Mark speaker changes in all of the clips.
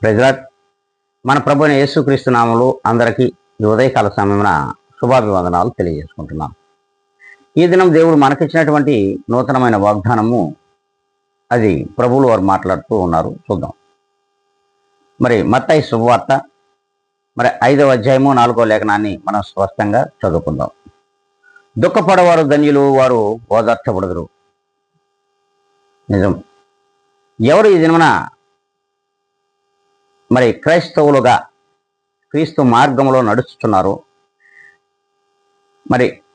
Speaker 1: ప్రెజలాట్ మన ప్రభువైన యేసుక్రీస్తు నామములో అందరికీ ఈ ఉదయకాల సమయమున శుభాభివందనాలు తెలియజేసుకుంటున్నాం. ఈ దినం దేవుడు మనకిచ్చినటువంటి నూతనమైన వాగ్దానము, అది ప్రభువులు వారు మాట్లాడుతూ ఉన్నారు. చూద్దాం. మరి మత్తయి శుభవార్త 5వ అధ్యాయము 4వ లేఖనాన్ని మనం స్పష్టంగా చదువుకుందాం. దుఃఖపడవారు ధన్యులు, వారు ఓదార్చబడుదురు. నిజం. ఎవరు ఈ దినమున క్రైస్తవులుగా క్రీస్తు మార్గంలో నడుస్తున్నారు,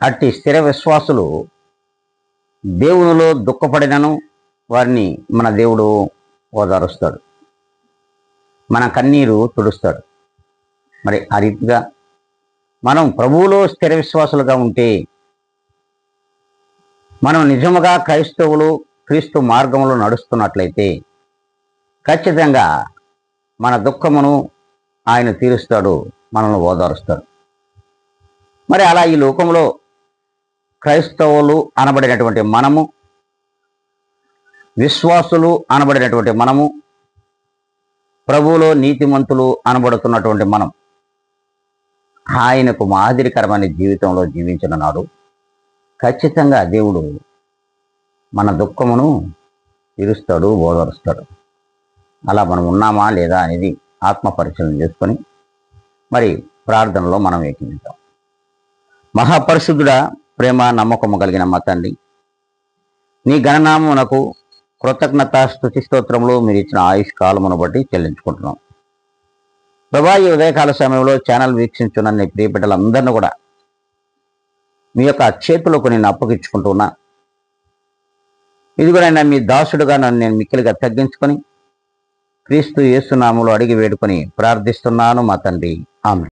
Speaker 1: అట్టి స్థిర విశ్వాసులు దేవునిలో దుఃఖపడినను వారిని మన దేవుడు ఓదారుస్తాడు, మన కన్నీరు తుడుస్తాడు. ఆ రీతిగా మనం ప్రభువులో స్థిర విశ్వాసులుగా ఉంటే, మనం నిజముగా క్రైస్తవులు క్రీస్తు మార్గంలో నడుస్తున్నట్లయితే ఖచ్చితంగా మన దుఃఖమును ఆయన తీరుస్తాడు, మనల్ని ఓదారుస్తాడు. అలా ఈ లోకంలో క్రైస్తవులు అనబడినటువంటి మనము, విశ్వాసులు అనబడినటువంటి మనము, ప్రభువులో నీతిమంతులు అనబడుతున్నటువంటి మనం ఆయనకు మాదిరికరమైన జీవితంలో జీవించిన నాడు ఖచ్చితంగా దేవుడు మన దుఃఖమును తీరుస్తాడు, ఓదారుస్తాడు. అలా మనం ఉన్నామా లేదా అనేది ఆత్మ పరిశీలన చేసుకొని ప్రార్థనలో మనం ఏకీవిద్దాం. మహాపరిశుద్ధుడా, ప్రేమ నమ్మకము కలిగిన మా తండ్రి, నీ గణనామమునకు కృతజ్ఞత స్తుతి స్తోత్రములు మీరు ఇచ్చిన ఆయుష్ కాలమును బట్టి చెల్లించుకుంటున్నాం. ప్రభా, ఈ ఉదయకాల సమయంలో ఛానల్ వీక్షించున్న నీ ప్రియ బిడ్డలందరినీ కూడా మీ యొక్క చేతులకు నేను అప్పగించుకుంటున్నా. ఇది కూడా మీ దాసుడుగా నన్ను నేను మిక్కిలిగా తగ్గించుకొని క్రీస్తు యేసు నామములో అడిగి వేడుకొని ప్రార్థిస్తున్నాను మా తండ్రి. ఆమేన్.